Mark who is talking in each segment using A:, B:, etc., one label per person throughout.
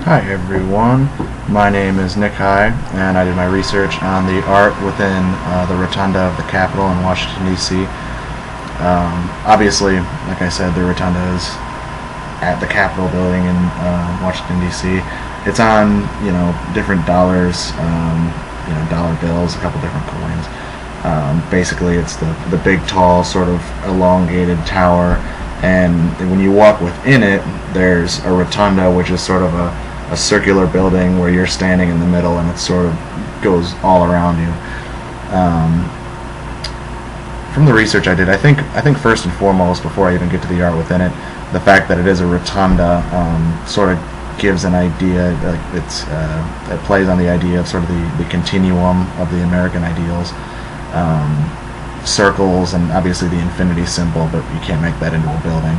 A: Hi everyone, my name is Nick High, and I did my research on the art within the rotunda of the Capitol in Washington, D.C. Obviously, like I said, the rotunda is at the Capitol building in Washington, D.C. It's on, different dollars, dollar bills, a couple different coins. Basically, it's the big, tall, sort of elongated tower, and when you walk within it, there's a rotunda, which is sort of a circular building where you're standing in the middle, and it sort of goes all around you. Um, from the research I did, I think first and foremost, before I even get to the art within it, the fact that it is a rotunda sort of gives an idea. Like it plays on the idea of sort of the continuum of the American ideals. Circles and obviously the infinity symbol, but you can't make that into a building.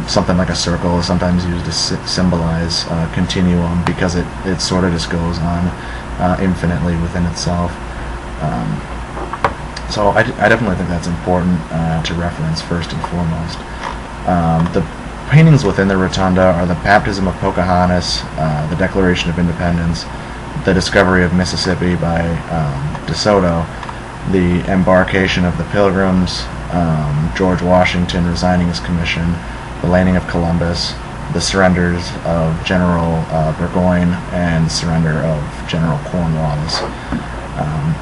A: Something like a circle is sometimes used to symbolize continuum because it sort of just goes on infinitely within itself. Um, so I definitely think that's important to reference first and foremost. The paintings within the rotunda are the Baptism of Pocahontas, the Declaration of Independence, the Discovery of Mississippi by DeSoto, the Embarkation of the Pilgrims, George Washington resigning his commission, the landing of Columbus, the surrenders of General Burgoyne, and the surrender of General Cornwallis.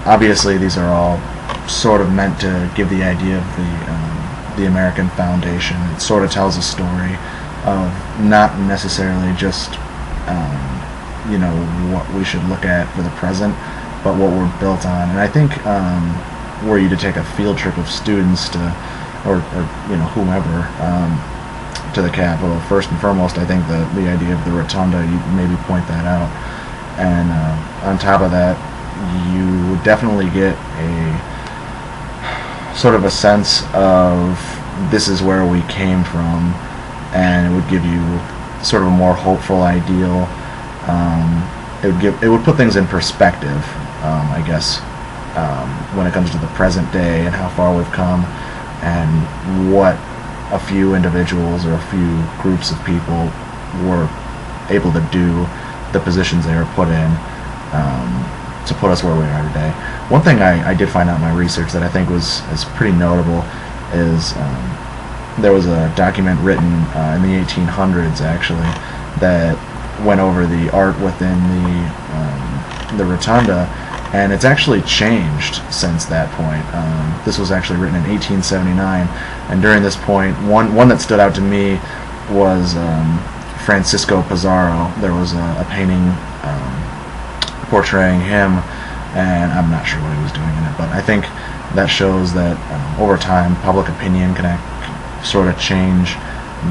A: Obviously, these are all sort of meant to give the idea of the American foundation. It sort of tells a story of not necessarily just what we should look at for the present, but what we're built on. And I think were you to take a field trip of students to, or whomever, to the Capitol, first and foremost, I think the idea of the rotunda, you maybe point that out. And on top of that, you would definitely get a sort of a sense of this is where we came from, and it would give you sort of a more hopeful ideal. It would put things in perspective, I guess, when it comes to the present day and how far we've come, and what a few individuals or a few groups of people were able to do, the positions they were put in, to put us where we are today. One thing I did find out in my research that I think is pretty notable is there was a document written in the 1800s, actually, that went over the art within the rotunda, and it's actually changed since that point. This was actually written in 1879, and during this point, one that stood out to me was Francisco Pizarro. There was a painting portraying him, and I'm not sure what he was doing in it, but I think that shows that over time, public opinion can sort of change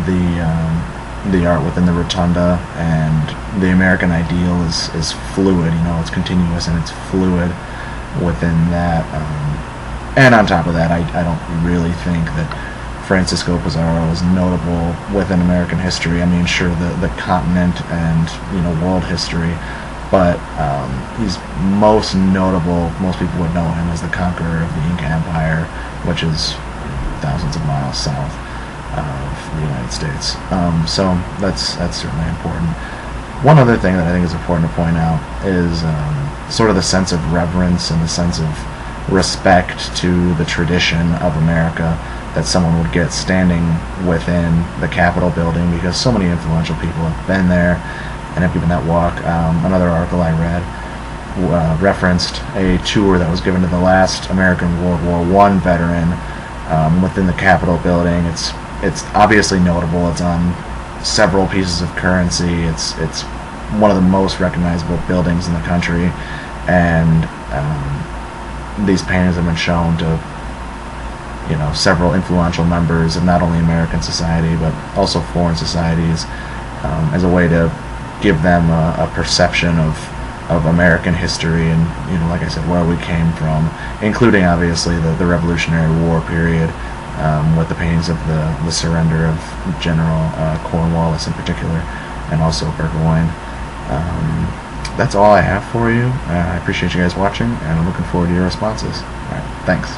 A: the art within the rotunda, and the American ideal is fluid. It's continuous and it's fluid within that. And on top of that, I don't really think that Francisco Pizarro is notable within American history. I mean, sure, the continent and world history, but he's most notable. Most people would know him as the conqueror of the Inca Empire, which is thousands of miles south of the United States. So that's certainly important. One other thing that I think is important to point out is sort of the sense of reverence and the sense of respect to the tradition of America that someone would get standing within the Capitol building, because so many influential people have been there and have given that walk. Another article I read referenced a tour that was given to the last American World War I veteran within the Capitol building. It's obviously notable. It's on several pieces of currency. It's one of the most recognizable buildings in the country, and these paintings have been shown to several influential members of not only American society but also foreign societies, as a way to give them a perception of American history and, like I said, where we came from, including obviously the Revolutionary War period, with the paintings of the surrender of General Cornwallis in particular, and also Burgoyne. That's all I have for you. I appreciate you guys watching, and I'm looking forward to your responses. All right, thanks.